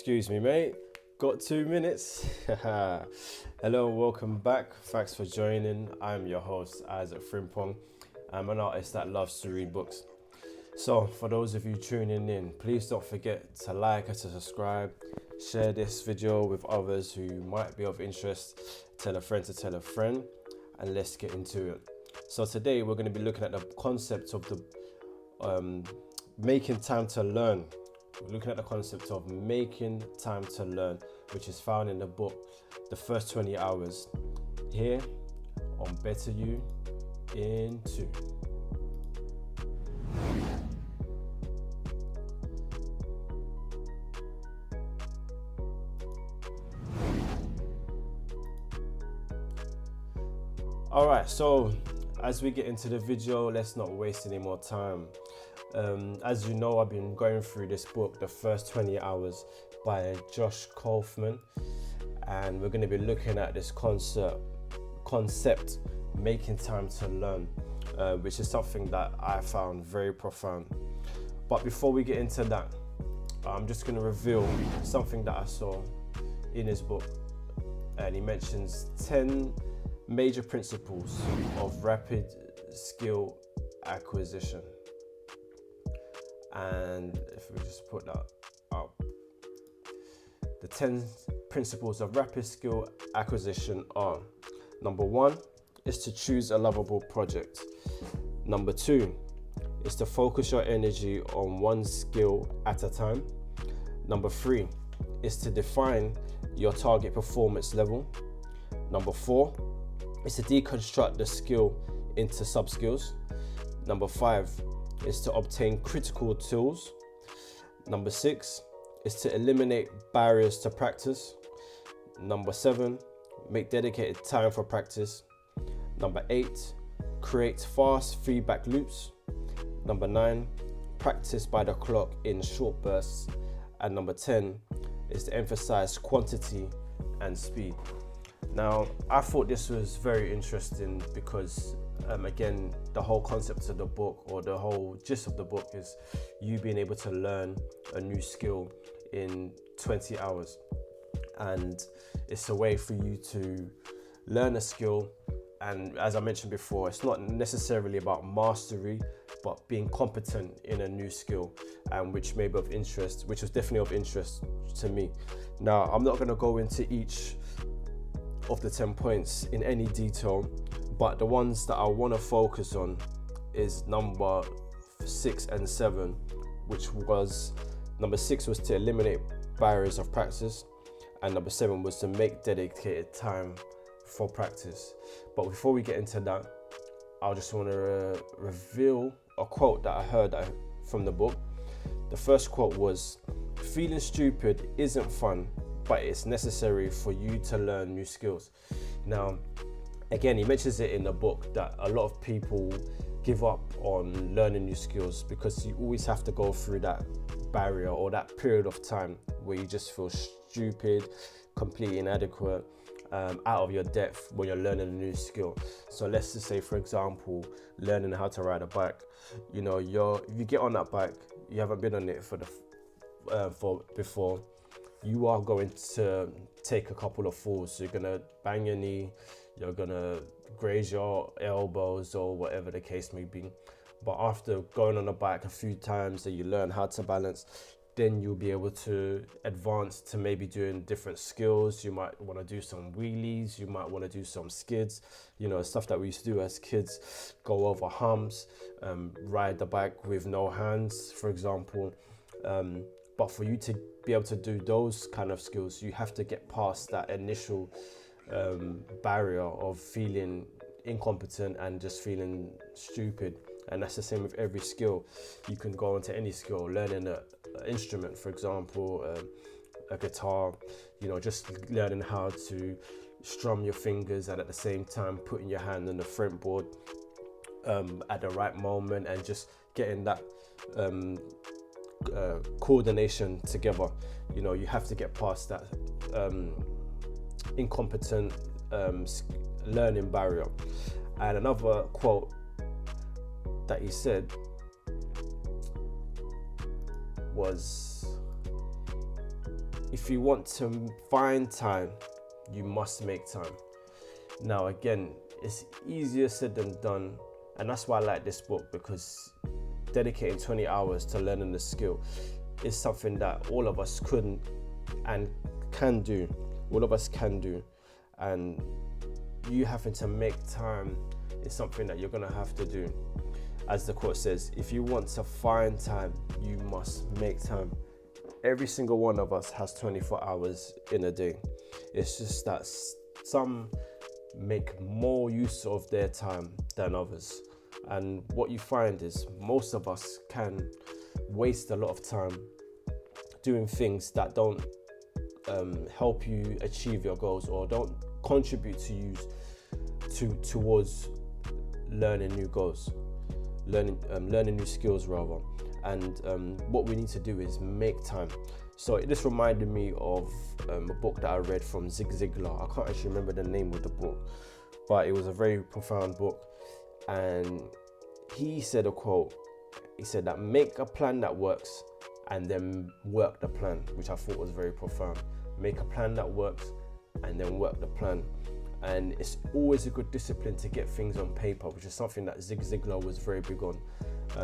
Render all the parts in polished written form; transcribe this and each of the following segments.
Excuse me, mate. Got 2 minutes? Hello and welcome back. Thanks for joining. I'm your host, Isaac Frimpong. I'm an artist that loves to read books. So, for those of you tuning in, please don't forget to like and to subscribe. Share this video with others who might be of interest. Tell a friend to tell a friend, and let's get into it. So today we're going to be looking at the concept of the making time to learn. We're looking at the concept of making time to learn, which is found in the book, The First 20 Hours, here on Better You in 2. Alright, so as we get into the video, let's not waste any more time. As you know, I've been going through this book, The First 20 Hours by Josh Kaufman, and we're going to be looking at this concept, making time to learn, which is something that I found very profound. But before we get into that, I'm just going to reveal something that I saw in his book, and he mentions 10 major principles of rapid skill acquisition. And if we just put that up, the 10 principles of rapid skill acquisition are: number 1 is to choose a lovable project. Number 2 is to focus your energy on one skill at a time. Number 3 is to define your target performance level. Number 4 is to deconstruct the skill into sub-skills. Number 5 is to obtain critical tools. Number 6 is to eliminate barriers to practice. Number 7, make dedicated time for practice. Number 8, create fast feedback loops. Number 9, practice by the clock in short bursts. And number 10 is to emphasize quantity and speed. Now, I thought this was very interesting because again, the whole concept of the book, or the whole gist of the book, is you being able to learn a new skill in 20 hours. And it's a way for you to learn a skill. And as I mentioned before, it's not necessarily about mastery, but being competent in a new skill, and which may be of interest, which was definitely of interest to me. Now, I'm not going to go into each of the 10 points in any detail, but the ones that I want to focus on is number 6 and 7, which was, number 6 was to eliminate barriers of practice, and number 7 was to make dedicated time for practice. But before we get into that, I just want to reveal a quote that I heard from the book. The first quote was, "Feeling stupid isn't fun, but it's necessary for you to learn new skills." Now, again, he mentions it in the book that a lot of people give up on learning new skills because you always have to go through that barrier or that period of time where you just feel stupid, completely inadequate, out of your depth when you're learning a new skill. So let's just say, for example, learning how to ride a bike. You know, if you get on that bike, you haven't been on it for before. You are going to take a couple of falls. You're gonna bang your knee, you're gonna graze your elbows, or whatever the case may be. But after going on a bike a few times and you learn how to balance, then you'll be able to advance to maybe doing different skills. You might want to do some wheelies, you might want to do some skids, you know, stuff that we used to do as kids, go over humps, ride the bike with no hands, for example. But for you to be able to do those kind of skills, you have to get past that initial barrier of feeling incompetent and just feeling stupid. And that's the same with every skill. You can go into any skill, learning an instrument, for example, a guitar, you know, just learning how to strum your fingers and at the same time putting your hand on the fretboard at the right moment, and just getting that coordination together. You know, you have to get past that incompetent learning barrier. And another quote that he said was, if you want to find time, you must make time. Now, again, it's easier said than done, and that's why I like this book, because dedicating 20 hours to learning the skill is something that all of us couldn't and can do. All of us can do, and you having to make time is something that you're gonna have to do. As the quote says, if you want to find time, you must make time. Every single one of us has 24 hours in a day. It's just that some make more use of their time than others. And what you find is most of us can waste a lot of time doing things that don't help you achieve your goals, or don't contribute to you towards learning new goals, learning new skills rather. And what we need to do is make time. So this reminded me of a book that I read from Zig Ziglar. I can't actually remember the name of the book, but it was a very profound book. And he said a quote. He said that make a plan that works and then work the plan, which I thought was very profound. Make a plan that works and then work the plan. And it's always a good discipline to get things on paper, which is something that Zig Ziglar was very big on.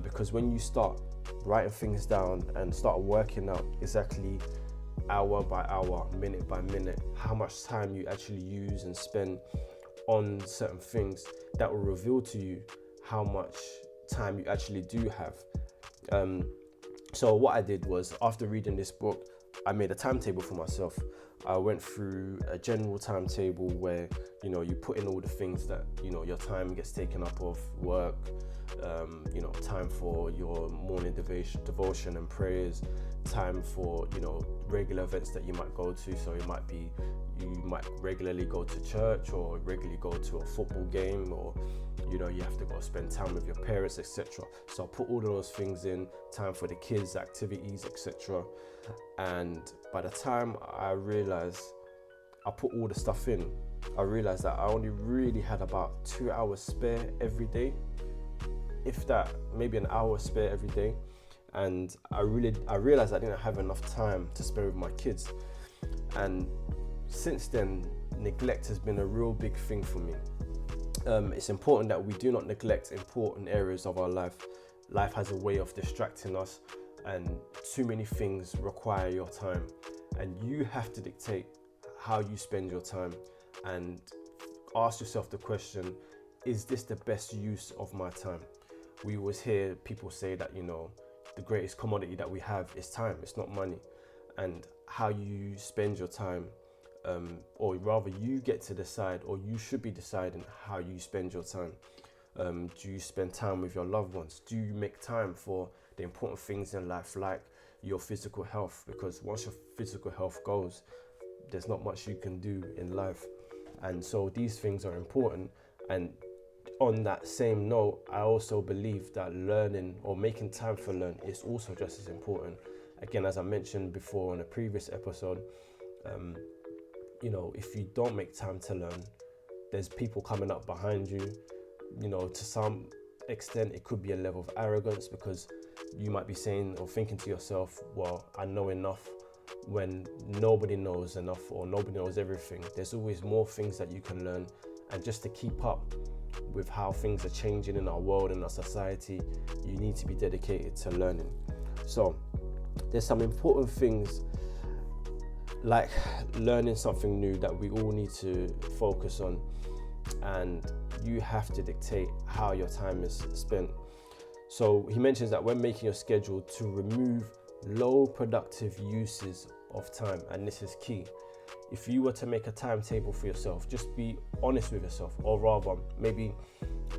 Because when you start writing things down and start working out exactly hour by hour, minute by minute, how much time you actually use and spend on certain things, that will reveal to you how much time you actually do have. So what I did was, after reading this book, I made a timetable for myself. I went through a general timetable where, you put in all the things that, your time gets taken up of work, time for your morning devotion and prayers, time for, regular events that you might go to. So you might regularly go to church, or regularly go to a football game, or you have to go spend time with your parents, etc. So I put all of those things in, time for the kids, activities, etc. And by the time I realized I put all the stuff in, I realized that I only really had about 2 hours spare every day, if that, maybe an hour spare every day. And I realized I didn't have enough time to spend with my kids. And since then, neglect has been a real big thing for me. It's important that we do not neglect important areas of our life. Life has a way of distracting us, and too many things require your time, and you have to dictate how you spend your time, and ask yourself the question, is this the best use of my time? We always hear people say that, the greatest commodity that we have is time, it's not money. And how you spend your time, or rather you get to decide, or you should be deciding how you spend your time. Do you spend time with your loved ones? Do you make time for the important things in life, like your physical health? Because once your physical health goes, there's not much you can do in life. And so these things are important. And on that same note, I also believe that learning, or making time for learning, is also just as important. Again, as I mentioned before in a previous episode, if you don't make time to learn, there's people coming up behind you. To some extent, it could be a level of arrogance, because you might be saying or thinking to yourself, well, I know enough, when nobody knows enough, or nobody knows everything. There's always more things that you can learn. And just to keep up with how things are changing in our world and our society, you need to be dedicated to learning. So there's some important things like learning something new that we all need to focus on, and you have to dictate how your time is spent. So he mentions that when making your schedule, to remove low productive uses of time, and this is key. If you were to make a timetable for yourself, just be honest with yourself, or rather maybe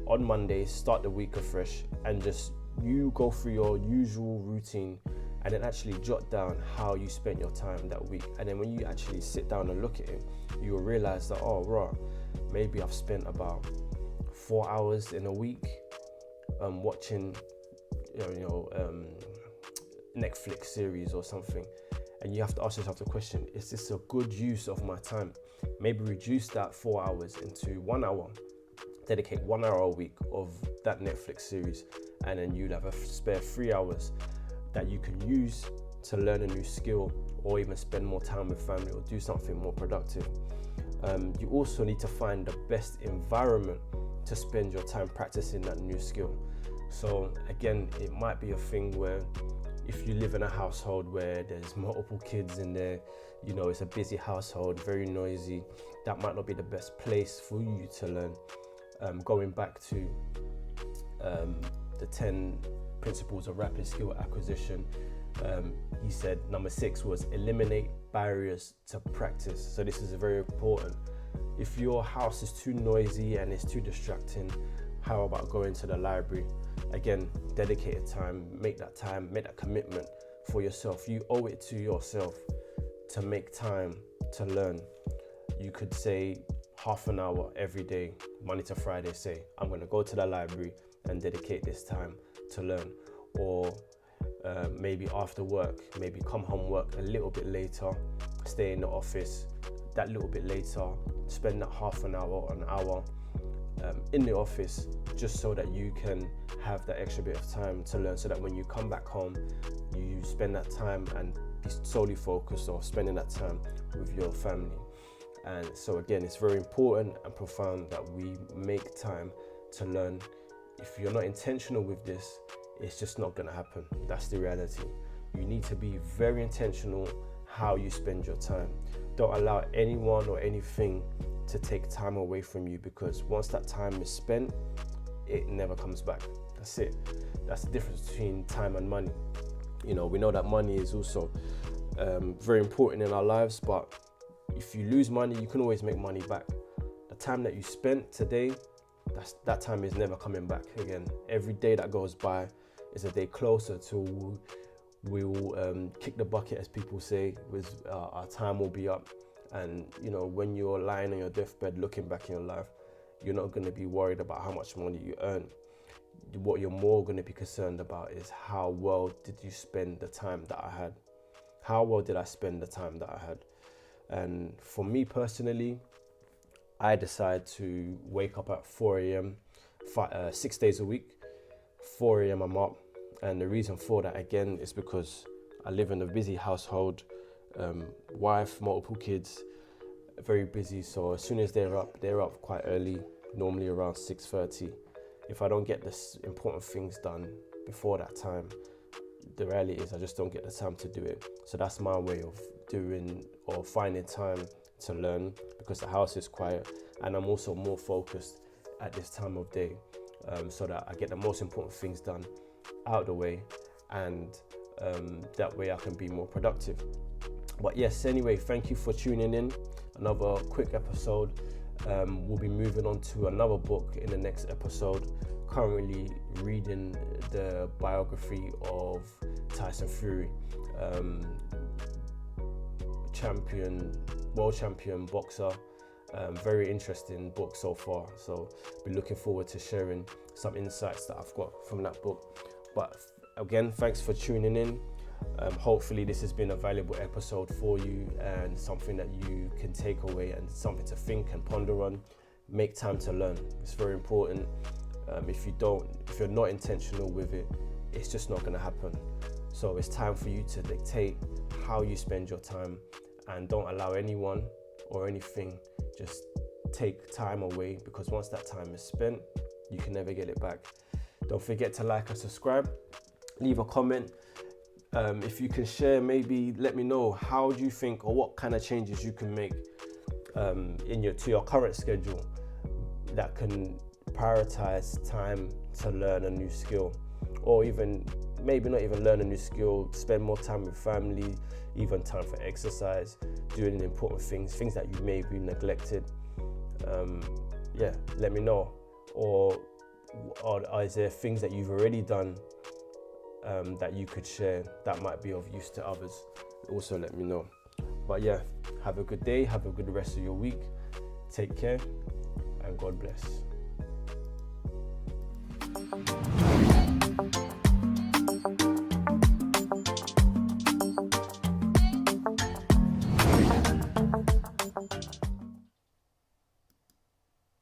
on Monday start the week afresh, and just you go through your usual routine, and then actually jot down how you spent your time that week. And then when you actually sit down and look at it, you will realize that, maybe I've spent about 4 hours in a week watching Netflix series or something. And you have to ask yourself the question, is this a good use of my time? Maybe reduce that 4 hours into 1 hour. Dedicate 1 hour a week of that Netflix series, and then you'd have a spare 3 hours that you can use to learn a new skill, or even spend more time with family, or do something more productive. You also need to find the best environment to spend your time practicing that new skill. So again, it might be a thing where if you live in a household where there's multiple kids in there, you know, it's a busy household, very noisy, that might not be the best place for you to learn. Going back to the 10 principles of rapid skill acquisition, he said number 6 was eliminate barriers to practice. So this is very important. If your house is too noisy and it's too distracting, how about going to the library? Again, dedicated time, make that commitment for yourself. You owe it to yourself to make time to learn. You could say half an hour every day, Monday to Friday, say, I'm going to go to the library and dedicate this time to learn. Or maybe after work, maybe come home, work a little bit later, stay in the office that little bit later, spend that half an hour or an hour in the office, just so that you can have that extra bit of time to learn, so that when you come back home, you spend that time and be solely focused on spending that time with your family. And so again, it's very important and profound that we make time to learn. If you're not intentional with this, it's just not going to happen. That's the reality. You need to be very intentional how you spend your time. Don't allow anyone or anything to take time away from you, because once that time is spent, it never comes back. That's it. That's the difference between time and money. You know, we know that money is also very important in our lives, but if you lose money, you can always make money back. The time that you spent today, that time is never coming back again. Every day that goes by is a day closer to we will kick the bucket, as people say, with our time will be up. And you know, when you're lying on your deathbed looking back in your life, you're not going to be worried about how much money you earn. What you're more going to be concerned about is how well did you spend the time that I had? How well did I spend the time that I had? And for me personally, I decide to wake up at 4 a.m. 6 days a week. 4 a.m. I'm up. And the reason for that, again, is because I live in a busy household, wife, multiple kids, very busy. So as soon as they're up quite early, normally around 6:30. If I don't get the important things done before that time, the reality is I just don't get the time to do it. So that's my way of doing or finding time to learn, because the house is quiet and I'm also more focused at this time of day, so that I get the most important things done out of the way, and that way I can be more productive. But yes, anyway, thank you for tuning in. Another quick episode. We'll be moving on to another book in the next episode. Currently reading the biography of Tyson Fury, world champion boxer. Very interesting book so far, so be looking forward to sharing some insights that I've got from that book. But again, thanks for tuning in. Hopefully this has been a valuable episode for you and something that you can take away and something to think and ponder on. Make time to learn. It's very important. If you're not intentional with it, it's just not going to happen. So it's time for you to dictate how you spend your time, and don't allow anyone or anything just take time away, because once that time is spent, you can never get it back. Don't forget to like and subscribe, leave a comment. If you can share, maybe let me know how do you think, or what kind of changes you can make to your current schedule that can prioritize time to learn a new skill, or even maybe not even learn a new skill, spend more time with family, even time for exercise, doing important things that you may be neglected. Let me know. Or is there things that you've already done that you could share that might be of use to others? Also let me know. But yeah, have a good day, have a good rest of your week, take care, and God bless.